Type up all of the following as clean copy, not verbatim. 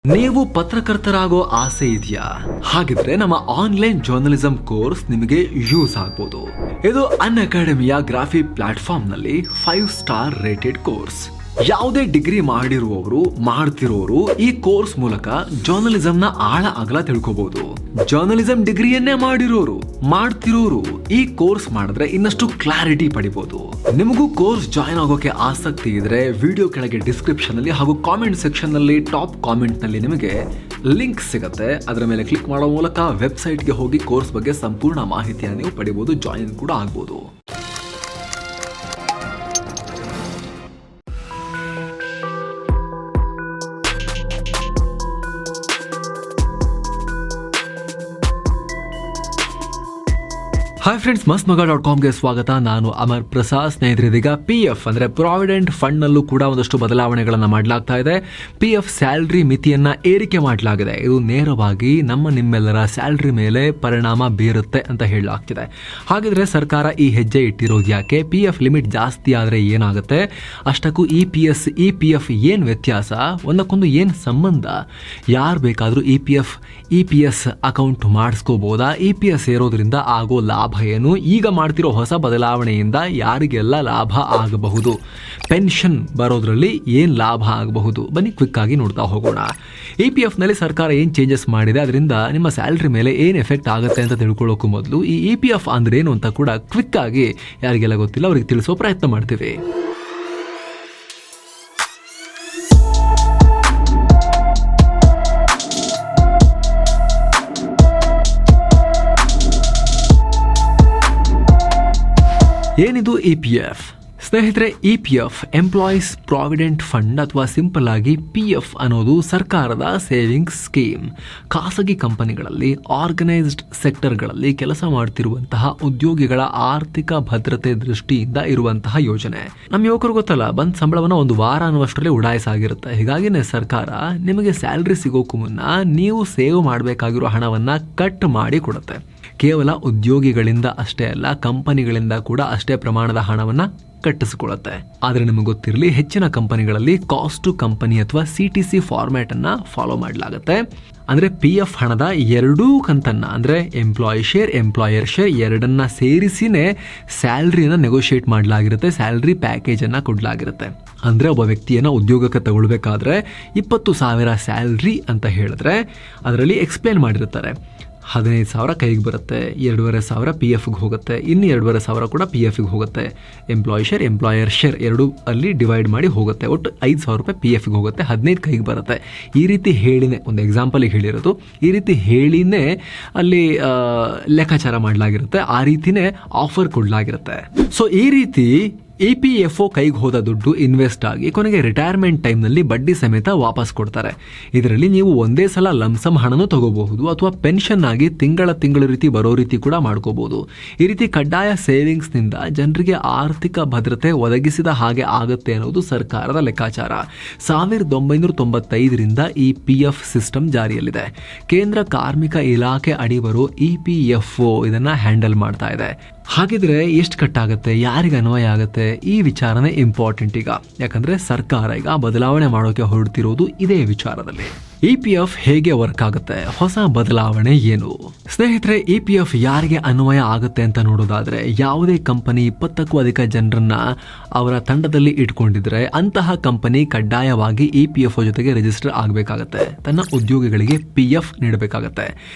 ನೀವು ಪತ್ರಕರ್ತರಾಗೋ ಆಸೆ ಇದೆಯಾ? ಹಾಗಿದ್ರೆ ನಮ್ಮ ಆನ್ಲೈನ್ ಜರ್ನಲಿಸಂ ಕೋರ್ಸ್ ನಿಮಗೆ ಯೂಸ್ ಆಗ್ಬೋದು. ಇದು ಅನ್ಅಕಾಡೆಮಿಯ ಗ್ರಾಫಿ ಪ್ಲಾಟ್ಫಾರ್ಮ್ ನಲ್ಲಿ 5 ಸ್ಟಾರ್ ರೇಟೆಡ್ ಕೋರ್ಸ್. ಯಾವುದೇ ಡಿಗ್ರಿ ಮಾಡ್ತಿರೋರು ಈ ಕೋರ್ಸ್ ಮೂಲಕ ಜರ್ನಲಿಸಂ ನ ಆಳ ಅಗಲ ತಿಳ್ಕೋಬಹುದು. ಜರ್ನಲಿಸಂ ಡಿಗ್ರಿಯನ್ನೇ ಮಾಡ್ತಿರೋರು ಈ ಕೋರ್ಸ್ ಮಾಡಿದ್ರೆ ಇನ್ನಷ್ಟು ಕ್ಲಾರಿಟಿ ಪಡಿಬಹುದು. ನಿಮಗೂ ಕೋರ್ಸ್ ಜಾಯಿನ್ ಆಗೋಕೆ ಆಸಕ್ತಿ ಇದ್ರೆ ವಿಡಿಯೋ ಕೆಳಗೆ ಡಿಸ್ಕ್ರಿಪ್ಷನ್ ಅಲ್ಲಿ ಹಾಗೂ ಕಾಮೆಂಟ್ ಸೆಕ್ಷನ್ ನಲ್ಲಿ ಟಾಪ್ ಕಾಮೆಂಟ್ ನಲ್ಲಿ ನಿಮಗೆ ಲಿಂಕ್ ಸಿಗುತ್ತೆ. ಅದರ ಮೇಲೆ ಕ್ಲಿಕ್ ಮಾಡೋ ಮೂಲಕ ವೆಬ್ಸೈಟ್ಗೆ ಹೋಗಿ ಕೋರ್ಸ್ ಬಗ್ಗೆ ಸಂಪೂರ್ಣ ಮಾಹಿತಿಯನ್ನು ನೀವು ಪಡಿಬಹುದು, ಜಾಯಿನ್ ಕೂಡ ಆಗ್ಬೋದು. ಹಾಯ್ ಫ್ರೆಂಡ್ಸ್, mastmaga.comಗೆ ಸ್ವಾಗತ. ನಾನು ಅಮರ್ ಪ್ರಸಾದ್. ಸ್ನೇಹಿತರೆ, ಇದೀಗ PF ಅಂದ್ರೆ ಪ್ರಾವಿಡೆಂಟ್ ಫಂಡ್ ನಲ್ಲೂ ಕೂಡ ಒಂದಷ್ಟು ಬದಲಾವಣೆಗಳನ್ನು ಮಾಡಲಾಗ್ತಾ ಇದೆ. PF ಸ್ಯಾಲರಿ ಮಿತಿಯನ್ನ ಏರಿಕೆ ಮಾಡಲಾಗಿದೆ. ಇದು ನೇರವಾಗಿ ನಿಮ್ಮೆಲ್ಲರ ಸ್ಯಾಲರಿ ಮೇಲೆ ಪರಿಣಾಮ ಬೀರುತ್ತೆ ಅಂತ ಹೇಳಲಾಗ್ತಿದೆ. ಹಾಗಿದ್ರೆ ಸರ್ಕಾರ ಈ ಹೆಜ್ಜೆ ಇಟ್ಟಿರೋದು ಯಾಕೆ? PF ಲಿಮಿಟ್ ಜಾಸ್ತಿ ಆದ್ರೆ ಏನಾಗುತ್ತೆ? ಅಷ್ಟಕ್ಕೂ EPF ಏನ್ ವ್ಯತ್ಯಾಸ? ಒಂದಕ್ಕೊಂದು ಏನ್ ಸಂಬಂಧ? ಯಾರು ಬೇಕಾದ್ರೂ EPS ಅಕೌಂಟ್ ಮಾಡಿಸ್ಕೋಬಹುದಾ? EPS ಸೇರೋದ್ರಿಂದ ಆಗೋ ಲಾಭ ಏನು? ಈಗ ಮಾಡ್ತಿರೋ ಹೊಸ ಬದಲಾವಣೆಯಿಂದ ಯಾರಿಗೆಲ್ಲ ಲಾಭ ಆಗಬಹುದು? ಪೆನ್ಷನ್ ಬರೋದ್ರಲ್ಲಿ ಏನ್ ಲಾಭ ಆಗಬಹುದು? ಬನ್ನಿ ಕ್ವಿಕ್ ಆಗಿ ನೋಡ್ತಾ ಹೋಗೋಣ. EPF ನಲ್ಲಿ ಸರ್ಕಾರ ಏನ್ ಚೇಂಜಸ್ ಮಾಡಿದೆ, ಅದರಿಂದ ನಿಮ್ಮ ಸ್ಯಾಲರಿ ಮೇಲೆ ಏನ್ ಎಫೆಕ್ಟ್ ಆಗುತ್ತೆ ಅಂತ ತಿಳ್ಕೊಳ್ಳೋಕ್ಕೂ ಮೊದಲು ಈ EPF ಅಂದ್ರೆ ಏನು ಅಂತ ಕೂಡ ಕ್ವಿಕ್ ಆಗಿ ಯಾರಿಗೆಲ್ಲ ಗೊತ್ತಿಲ್ಲ ಅವರಿಗೆ ತಿಳಿಸೋ ಪ್ರಯತ್ನ ಮಾಡ್ತೀವಿ. ಏನಿದು EPF? ಸ್ನೇಹಿತರೆ, EPF ಎಂಪ್ಲಾಯೀಸ್ ಪ್ರಾವಿಡೆಂಟ್ ಫಂಡ್ ಅಥವಾ ಸಿಂಪಲ್ ಆಗಿ PF ಅನ್ನೋದು ಸರ್ಕಾರದ ಸೇವಿಂಗ್ಸ್ ಸ್ಕೀಮ್. ಖಾಸಗಿ ಕಂಪನಿಗಳಲ್ಲಿ, ಆರ್ಗನೈಸ್ಡ್ ಸೆಕ್ಟರ್ಗಳಲ್ಲಿ ಕೆಲಸ ಮಾಡ್ತಿರುವಂತಹ ಉದ್ಯೋಗಿಗಳ ಆರ್ಥಿಕ ಭದ್ರತೆ ದೃಷ್ಟಿಯಿಂದ ಇರುವಂತಹ ಯೋಜನೆ. ನಮ್ಮ ಯುವಕರು ಗೊತ್ತಲ್ಲ, ಬಂದ್ ಸಂಬಳವನ್ನ ಒಂದು ವಾರ ಅನ್ನುವಷ್ಟರಲ್ಲಿ ಉಡಾಯಿಸಾಗಿರುತ್ತೆ. ಹೀಗಾಗಿನೇ ಸರ್ಕಾರ ನಿಮಗೆ ಸ್ಯಾಲರಿ ಸಿಗೋಕ್ಕೂ ಮುನ್ನ ನೀವು ಸೇವ್ ಮಾಡಬೇಕಾಗಿರೋ ಹಣವನ್ನ ಕಟ್ ಮಾಡಿ ಕೊಡುತ್ತೆ. ಕೇವಲ ಉದ್ಯೋಗಿಗಳಿಂದ ಅಷ್ಟೇ ಅಲ್ಲ, ಕಂಪನಿಗಳಿಂದ ಕೂಡ ಅಷ್ಟೇ ಪ್ರಮಾಣದ ಹಣವನ್ನ ಕಟ್ಟಿಸಿಕೊಳ್ಳುತ್ತೆ. ಆದರೆ ನಿಮಗೆ ಗೊತ್ತಿರಲಿ, ಹೆಚ್ಚಿನ ಕಂಪನಿಗಳಲ್ಲಿ ಕಾಸ್ಟ್ ಟು ಕಂಪನಿ ಅಥವಾ CTC ಫಾರ್ಮ್ಯಾಟ್ ಅನ್ನ ಫಾಲೋ ಮಾಡಲಾಗುತ್ತೆ. ಅಂದ್ರೆ PF ಹಣದ ಎರಡೂ ಕಂತನ್ನ, ಅಂದ್ರೆ ಎಂಪ್ಲಾಯಿ ಶೇರ್, ಎಂಪ್ಲಾಯರ್ ಶೇರ್ ಎರಡನ್ನ ಸೇರಿಸಿನೇ ಸ್ಯಾಲರಿಯನ್ನ ನೆಗೋಷಿಯೇಟ್ ಮಾಡಲಾಗಿರುತ್ತೆ, ಸ್ಯಾಲರಿ ಪ್ಯಾಕೇಜ್ ಅನ್ನ ಕೊಡಲಾಗಿರುತ್ತೆ. ಅಂದ್ರೆ ಒಬ್ಬ ವ್ಯಕ್ತಿಯನ್ನ ಉದ್ಯೋಗಕ್ಕೆ ತಗೊಳ್ಬೇಕಾದ್ರೆ 20,000 ಸ್ಯಾಲರಿ ಅಂತ ಹೇಳಿದ್ರೆ ಅದರಲ್ಲಿ ಎಕ್ಸ್ಪ್ಲೇನ್ ಮಾಡಿರ್ತಾರೆ. 15,000 ಕೈಗೆ ಬರುತ್ತೆ, 2,500 PFಗೆ ಹೋಗುತ್ತೆ, ಇನ್ನು 2,500 ಕೂಡ PFಗೆ ಹೋಗುತ್ತೆ. ಎಂಪ್ಲಾಯಿ ಶೇರ್, ಎಂಪ್ಲಾಯರ್ ಶೇರ್ ಎರಡು ಅಲ್ಲಿ ಡಿವೈಡ್ ಮಾಡಿ ಹೋಗುತ್ತೆ. ಒಟ್ಟು 5,000 ರೂಪಾಯಿ PFಗೆ ಹೋಗುತ್ತೆ, 15 ಕೈಗೆ ಬರುತ್ತೆ. ಈ ರೀತಿ ಹೇಳಿನೇ, ಒಂದು ಎಕ್ಸಾಂಪಲ್ಗೆ ಹೇಳಿರೋದು, ಈ ರೀತಿ ಹೇಳಿನೇ ಅಲ್ಲಿ ಲೆಕ್ಕಾಚಾರ ಮಾಡಲಾಗಿರುತ್ತೆ. ಆ ರೀತಿನೇ ಆಫರ್ ಕೊಡಲಾಗಿರುತ್ತೆ. ಸೊ ಈ ರೀತಿ EPFO ಕೈಗೆ ಹೋದ ದುಡ್ಡು ಇನ್ವೆಸ್ಟ್ ಆಗಿ ಕೊನೆಗೆ ರಿಟೈರ್ಮೆಂಟ್ ಟೈಮ್ನಲ್ಲಿ ಬಡ್ಡಿ ಸಮೇತ ವಾಪಸ್ ಕೊಡ್ತಾರೆ. ಇದರಲ್ಲಿ ನೀವು ಒಂದೇ ಸಲ ಲಂಸಮ್ ಹಣನೂ ತಗೋಬಹುದು ಅಥವಾ ಪೆನ್ಷನ್ ಆಗಿ ತಿಂಗಳ ರೀತಿ ಬರೋ ರೀತಿ ಕೂಡ ಮಾಡ್ಕೋಬಹುದು. ಈ ರೀತಿ ಕಡ್ಡಾಯ ಸೇವಿಂಗ್ಸ್ನಿಂದ ಜನರಿಗೆ ಆರ್ಥಿಕ ಭದ್ರತೆ ಒದಗಿಸಿದ ಹಾಗೆ ಆಗುತ್ತೆ ಅನ್ನೋದು ಸರ್ಕಾರದ ಲೆಕ್ಕಾಚಾರ. 1995ರಿಂದ ಈ PF ಸಿಸ್ಟಮ್ ಜಾರಿಯಲ್ಲಿದೆ. ಕೇಂದ್ರ ಕಾರ್ಮಿಕ ಇಲಾಖೆ ಅಡಿ ಬರೋ EPFO ಇದನ್ನ ಹ್ಯಾಂಡಲ್ ಮಾಡ್ತಾ ಇದೆ. ಹಾಗಿದ್ರೆ ಎಷ್ಟು ಕಟ್ಟಾಗುತ್ತೆ, ಯಾರಿಗೆ ಅನ್ವಯ ಆಗುತ್ತೆ? ಈ ವಿಚಾರನೇ ಇಂಪಾರ್ಟೆಂಟ್ ಈಗ. ಯಾಕಂದ್ರೆ ಸರ್ಕಾರ ಈಗ ಬದಲಾವಣೆ ಮಾಡೋಕೆ ಹೊರಡ್ತಿರೋದು ಇದೇ ವಿಚಾರದಲ್ಲಿ. EPF ಹೇಗೆ ವರ್ಕ್ ಆಗುತ್ತೆ? ಹೊಸ ಬದಲಾವಣೆ ಏನು? ಸ್ನೇಹಿತರೆ, EPF ಯಾರಿಗೆ ಅನ್ವಯ ಆಗುತ್ತೆ ಅಂತ ನೋಡೋದಾದ್ರೆ, ಯಾವುದೇ ಕಂಪನಿ 20ಕ್ಕೂ ಅಧಿಕ ಜನರನ್ನ ಅವರ ತಂಡದಲ್ಲಿ ಇಟ್ಕೊಂಡಿದ್ರೆ ಅಂತಹ ಕಂಪನಿ ಕಡ್ಡಾಯವಾಗಿ EPFO ಜೊತೆಗೆ ರಿಜಿಸ್ಟರ್ ಆಗಬೇಕಾಗತ್ತೆ. ತನ್ನ ಉದ್ಯೋಗಿಗಳಿಗೆ PF ನೀಡಬೇಕಾಗತ್ತೆ.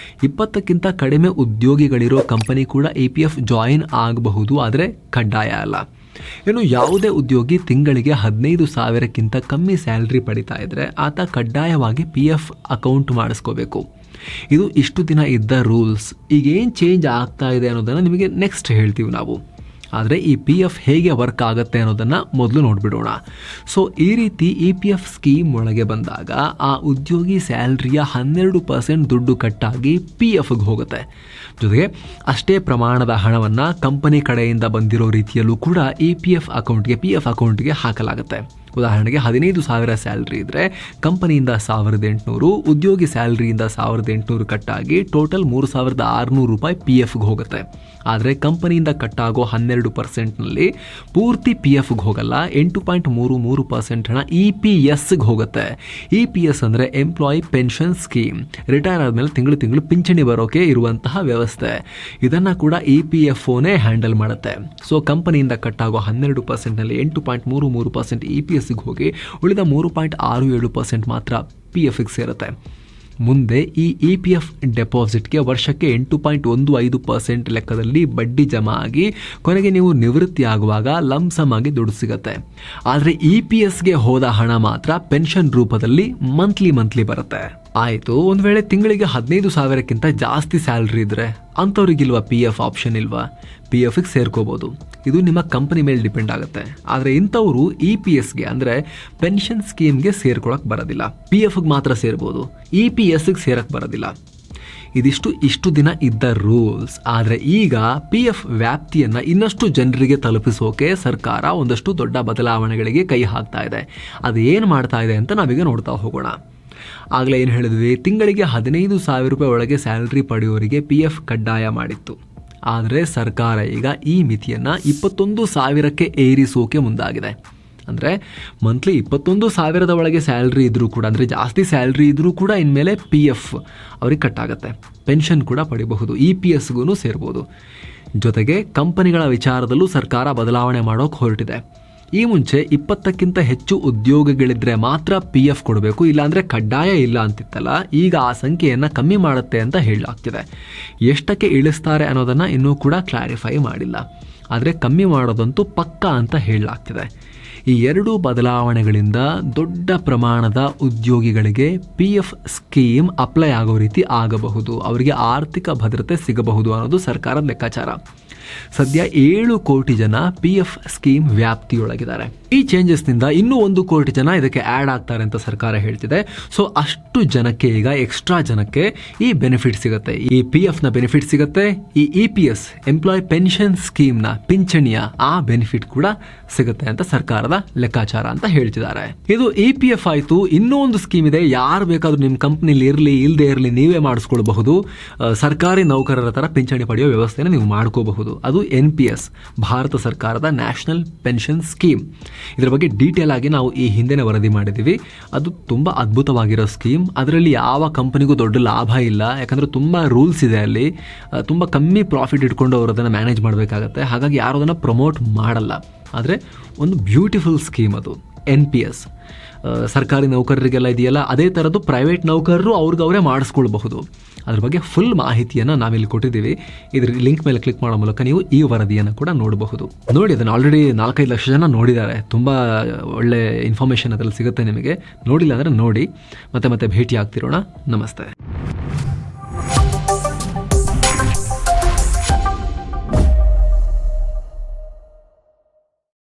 20ಕ್ಕಿಂತ ಕಡಿಮೆ ಉದ್ಯೋಗಿಗಳಿರೋ ಕಂಪನಿ ಕೂಡ EPF ಜಾಯಿನ್ ಆಗಬಹುದು, ಆದರೆ ಕಡ್ಡಾಯ ಅಲ್ಲ. ಇನ್ನು ಯಾವುದೇ ಉದ್ಯೋಗಿ ತಿಂಗಳಿಗೆ 15,000ಕ್ಕಿಂತ ಕಮ್ಮಿ ಸ್ಯಾಲರಿ ಪಡಿತಾ ಇದ್ರೆ ಆತ ಕಡ್ಡಾಯವಾಗಿ PF ಅಕೌಂಟ್ ಮಾಡಿಸ್ಕೋಬೇಕು. ಇದು ಇಷ್ಟು ದಿನ ಇದ್ದ ರೂಲ್ಸ್. ಈಗೇನು ಚೇಂಜ್ ಆಗ್ತಾ ಇದೆ ಅನ್ನೋದನ್ನು ನಿಮಗೆ ನೆಕ್ಸ್ಟ್ ಹೇಳ್ತೀವಿ ನಾವು. ಆದರೆ ಈ PF ಹೇಗೆ ವರ್ಕ್ ಆಗುತ್ತೆ ಅನ್ನೋದನ್ನು ಮೊದಲು ನೋಡಿಬಿಡೋಣ. ಸೊ ಈ ರೀತಿ EPF ಸ್ಕೀಮ್ ಒಳಗೆ ಬಂದಾಗ ಆ ಉದ್ಯೋಗಿ ಸ್ಯಾಲ್ರಿಯ 12% ದುಡ್ಡು ಕಟ್ಟಾಗಿ PFಗೆ ಹೋಗುತ್ತೆ. ಜೊತೆಗೆ ಅಷ್ಟೇ ಪ್ರಮಾಣದ ಹಣವನ್ನು ಕಂಪನಿ ಕಡೆಯಿಂದ ಬಂದಿರೋ ರೀತಿಯಲ್ಲೂ ಕೂಡ PF ಅಕೌಂಟ್ಗೆ ಹಾಕಲಾಗುತ್ತೆ. ಉದಾಹರಣೆಗೆ 15,000 ಸ್ಯಾಲ್ರಿ ಇದ್ದರೆ ಕಂಪನಿಯಿಂದ 1,800, ಉದ್ಯೋಗಿ ಸ್ಯಾಲ್ರಿಯಿಂದ 1,800 ಕಟ್ಟಾಗಿ ಟೋಟಲ್ 3,600 ರೂಪಾಯಿ ಪಿ ಎಫ್ಗೆ ಹೋಗುತ್ತೆ. ಆದರೆ ಕಂಪನಿಯಿಂದ ಕಟ್ಟಾಗೋ 12%ನಲ್ಲಿ ಪೂರ್ತಿ ಪಿ ಎಫ್ಗೆ ಹೋಗಲ್ಲ, 8.33% ಹಣ ಇ ಪಿ ಎಸ್ಗೆ ಹೋಗುತ್ತೆ. ಇ ಪಿ ಎಸ್ ಅಂದರೆ ಎಂಪ್ಲಾಯಿ ಪೆನ್ಷನ್ ಸ್ಕೀಮ್, ರಿಟೈರ್ ಆದಮೇಲೆ ತಿಂಗಳು ಪಿಂಚಣಿ ಬರೋಕೆ ಇರುವಂತಹ ವ್ಯವಸ್ಥೆ. ಇದನ್ನು ಕೂಡ ಇ ಪಿ ಎಫ್ ಓನೇ ಹ್ಯಾಂಡಲ್ ಮಾಡುತ್ತೆ. ಸೊ ಕಂಪನಿಯಿಂದ ಕಟ್ಟಾಗೋ 12%ನಲ್ಲಿ 8.33% ಇ ಪಿ ಎಸ್ಗೆ ಹೋಗಿ ಉಳಿದ 3.67% ಮಾತ್ರ ಪಿ ಎಫ್ಗೆ ಸೇರುತ್ತೆ. ಮುಂದೆ ಈ ಇ ಪಿ ಎಫ್ ಡೆಪಾಸಿಟ್ಗೆ ವರ್ಷಕ್ಕೆ 8.15% ಲೆಕ್ಕದಲ್ಲಿ ಬಡ್ಡಿ ಜಮಾ ಆಗಿ ಕೊನೆಗೆ ನೀವು ನಿವೃತ್ತಿ ಆಗುವಾಗ ಲಂಸಮ್ ಆಗಿ ದುಡ್ಡು ಸಿಗುತ್ತೆ. ಆದರೆ ಇ ಪಿ ಎಸ್ಗೆ ಹೋದ ಹಣ ಮಾತ್ರ ಪೆನ್ಷನ್ ರೂಪದಲ್ಲಿ ಮಂತ್ಲಿ ಬರುತ್ತೆ. ಆಯಿತು, ಒಂದು ವೇಳೆ ತಿಂಗಳಿಗೆ 15,000ಕ್ಕಿಂತ ಜಾಸ್ತಿ ಸ್ಯಾಲ್ರಿ ಇದ್ದರೆ ಅಂಥವ್ರಿಗಿಲ್ವಾ ಪಿ ಎಫ್ ಆಪ್ಷನ್ ಇಲ್ವಾ? ಪಿ ಎಫ್ಗೆ ಸೇರ್ಕೋಬೋದು. ಇದು ನಿಮ್ಮ ಕಂಪನಿ ಮೇಲೆ ಡಿಪೆಂಡ್ ಆಗುತ್ತೆ. ಆದರೆ ಇಂಥವರು ಇ ಪಿ ಎಸ್ಗೆ ಅಂದರೆ ಪೆನ್ಷನ್ ಸ್ಕೀಮ್ಗೆ ಸೇರ್ಕೊಳಕ್ಕೆ ಬರೋದಿಲ್ಲ. ಪಿ ಎಫ್ಗೆ ಮಾತ್ರ ಸೇರ್ಬೋದು, ಇ ಪಿ ಎಸ್ಗೆ ಸೇರಕ್ಕೆ ಬರೋದಿಲ್ಲ. ಇಷ್ಟು ದಿನ ಇದ್ದ ರೂಲ್ಸ್. ಆದರೆ ಈಗ ಪಿ ಎಫ್ ವ್ಯಾಪ್ತಿಯನ್ನು ಇನ್ನಷ್ಟು ಜನರಿಗೆ ತಲುಪಿಸೋಕೆ ಸರ್ಕಾರ ಒಂದಷ್ಟು ದೊಡ್ಡ ಬದಲಾವಣೆಗಳಿಗೆ ಕೈ ಹಾಕ್ತಾ ಇದೆ. ಅದು ಏನು ಮಾಡ್ತಾ ಇದೆ ಅಂತ ನಾವೀಗ ನೋಡ್ತಾ ಹೋಗೋಣ. ಆಗಲೇ ಏನು ಹೇಳಿದ್ವಿ, ತಿಂಗಳಿಗೆ 15,000 ರೂಪಾಯಿ ಒಳಗೆ ಸ್ಯಾಲ್ರಿ ಪಡೆಯೋರಿಗೆ ಪಿ ಎಫ್ ಕಡ್ಡಾಯ ಮಾಡಿತ್ತು. ಆದರೆ ಸರ್ಕಾರ ಈಗ ಈ ಮಿತಿಯನ್ನು 21,000ಕ್ಕೆ ಏರಿಸೋಕೆ ಮುಂದಾಗಿದೆ. ಅಂದರೆ ಮಂತ್ಲಿ 21,000 ಒಳಗೆ ಸ್ಯಾಲ್ರಿ ಇದ್ದರೂ ಕೂಡ, ಅಂದರೆ ಜಾಸ್ತಿ ಸ್ಯಾಲ್ರಿ ಇದ್ದರೂ ಕೂಡ ಇನ್ಮೇಲೆ ಪಿ ಎಫ್ ಅವ್ರಿಗೆ ಕಟ್ಟಾಗುತ್ತೆ. ಪೆನ್ಷನ್ ಕೂಡ ಪಡಿಬಹುದು, ಇ ಪಿ ಎಸ್ಗೂ ಸೇರ್ಬೋದು. ಜೊತೆಗೆ ಕಂಪನಿಗಳ ವಿಚಾರದಲ್ಲೂ ಸರ್ಕಾರ ಬದಲಾವಣೆ ಮಾಡೋಕೆ ಹೊರಟಿದೆ. ಈ ಮುಂಚೆ 20ಕ್ಕಿಂತ ಹೆಚ್ಚು ಉದ್ಯೋಗಗಳಿದ್ರೆ ಮಾತ್ರ ಪಿ ಎಫ್ ಕೊಡಬೇಕು, ಇಲ್ಲಾಂದರೆ ಕಡ್ಡಾಯ ಇಲ್ಲ ಅಂತಿತ್ತಲ್ಲ. ಈಗ ಆ ಸಂಖ್ಯೆಯನ್ನು ಕಮ್ಮಿ ಮಾಡುತ್ತೆ ಅಂತ ಹೇಳಲಾಗ್ತಿದೆ. ಎಷ್ಟಕ್ಕೆ ಇಳಿಸ್ತಾರೆ ಅನ್ನೋದನ್ನು ಇನ್ನೂ ಕೂಡ ಕ್ಲಾರಿಫೈ ಮಾಡಿಲ್ಲ. ಆದರೆ ಕಮ್ಮಿ ಮಾಡೋದಂತೂ ಪಕ್ಕಾ ಅಂತ ಹೇಳಲಾಗ್ತಿದೆ. ಈ ಎರಡೂ ಬದಲಾವಣೆಗಳಿಂದ ದೊಡ್ಡ ಪ್ರಮಾಣದ ಉದ್ಯೋಗಿಗಳಿಗೆ ಪಿ ಎಫ್ ಸ್ಕೀಮ್ ಅಪ್ಲೈ ಆಗೋ ರೀತಿ ಆಗಬಹುದು, ಅವರಿಗೆ ಆರ್ಥಿಕ ಭದ್ರತೆ ಸಿಗಬಹುದು ಅನ್ನೋದು ಸರ್ಕಾರದ ಲೆಕ್ಕಾಚಾರ. ಸದ್ಯ 7 ಕೋಟಿ ಜನ ಪಿ ಎಫ್ ಸ್ಕೀಮ್ ವ್ಯಾಪ್ತಿಯೊಳಗಿದ್ದಾರೆ. ಈ ಚೇಂಜಸ್ನಿಂದ ಇನ್ನೂ 1 ಕೋಟಿ ಜನ ಇದಕ್ಕೆ ಆ್ಯಡ್ ಆಗ್ತಾರೆ ಅಂತ ಸರ್ಕಾರ ಹೇಳ್ತಿದೆ. ಸೊ ಅಷ್ಟು ಜನಕ್ಕೆ ಈಗ ಎಕ್ಸ್ಟ್ರಾ ಜನಕ್ಕೆ ಈ ಬೆನಿಫಿಟ್ ಸಿಗುತ್ತೆ, ಈ ಪಿ ಎಫ್ನ ಬೆನಿಫಿಟ್ ಸಿಗುತ್ತೆ. ಈ E P S employee pension ಸ್ಕೀಮ್ನ ಪಿಂಚಣಿಯ ಆ ಬೆನಿಫಿಟ್ ಕೂಡ ಸಿಗುತ್ತೆ ಅಂತ ಸರ್ಕಾರದ ಲೆಕ್ಕಾಚಾರ ಅಂತ ಹೇಳ್ತಿದ್ದಾರೆ. ಇದು ಇ ಪಿ ಎಫ್ ಆಯಿತು. ಇನ್ನೂ ಒಂದು ಸ್ಕೀಮ್ ಇದೆ, ಯಾರು ಬೇಕಾದ್ರೂ ನಿಮ್ಮ ಕಂಪ್ನಿಲಿ ಇರಲಿ ಇಲ್ಲದೆ ಇರಲಿ ನೀವೇ ಮಾಡಿಸ್ಕೊಳ್ಬಹುದು. ಸರ್ಕಾರಿ ನೌಕರರ ಥರ ಪಿಂಚಣಿ ಪಡೆಯೋ ವ್ಯವಸ್ಥೆನ ನೀವು ಮಾಡ್ಕೋಬಹುದು. ಅದು NPS, ಭಾರತ ಸರ್ಕಾರದ ನ್ಯಾಷನಲ್ ಪೆನ್ಷನ್ ಸ್ಕೀಮ್. ಇದರ ಬಗ್ಗೆ ಡೀಟೇಲ್ ಆಗಿ ನಾವು ಈ ಹಿಂದೆನೇ ವರದಿ ಮಾಡಿದ್ದೀವಿ. ಅದು ತುಂಬ ಅದ್ಭುತವಾಗಿರೋ ಸ್ಕೀಮ್. ಅದರಲ್ಲಿ ಯಾವ ಕಂಪನಿಗೂ ದೊಡ್ಡ ಲಾಭ ಇಲ್ಲ, ಯಾಕಂದರೆ ತುಂಬ ರೂಲ್ಸ್ ಇದೆ. ಅಲ್ಲಿ ತುಂಬ ಕಮ್ಮಿ ಪ್ರಾಫಿಟ್ ಇಟ್ಕೊಂಡು ಅವರು ಅದನ್ನು ಮ್ಯಾನೇಜ್ ಮಾಡಬೇಕಾಗತ್ತೆ. ಹಾಗಾಗಿ ಯಾರು ಅದನ್ನು ಪ್ರಮೋಟ್ ಮಾಡಲ್ಲ. ಆದರೆ ಒಂದು ಬ್ಯೂಟಿಫುಲ್ ಸ್ಕೀಮ್ ಅದು NPS. ಸರ್ಕಾರಿ ನೌಕರರಿಗೆಲ್ಲ ಇದೆಯಲ್ಲ, ಅದೇ ಥರದ್ದು ಪ್ರೈವೇಟ್ ನೌಕರರು ಅವ್ರಿಗವರೇ ಮಾಡಿಸ್ಕೊಳ್ಬಹುದು. ಅದ್ರ ಬಗ್ಗೆ ಫುಲ್ ಮಾಹಿತಿಯನ್ನು ನಾವಿಲ್ಲಿ ಕೊಟ್ಟಿದ್ದೀವಿ. ಇದ್ರ ಲಿಂಕ್ ಮೇಲೆ ಕ್ಲಿಕ್ ಮಾಡೋ ಮೂಲಕ ನೀವು ಈ ವರದಿಯನ್ನು ಕೂಡ ನೋಡಬಹುದು. ನೋಡಿ, ಅದನ್ನು ಆಲ್ರೆಡಿ 4-5 ಲಕ್ಷ ಜನ ನೋಡಿದ್ದಾರೆ. ತುಂಬ ಒಳ್ಳೆ ಇನ್ಫಾರ್ಮೇಷನ್ ಅದರಲ್ಲಿ ಸಿಗುತ್ತೆ ನಿಮಗೆ. ನೋಡಿಲ್ಲ ಅಂದರೆ ನೋಡಿ. ಮತ್ತೆ ಭೇಟಿ ಆಗ್ತಿರೋಣ. ನಮಸ್ತೆ.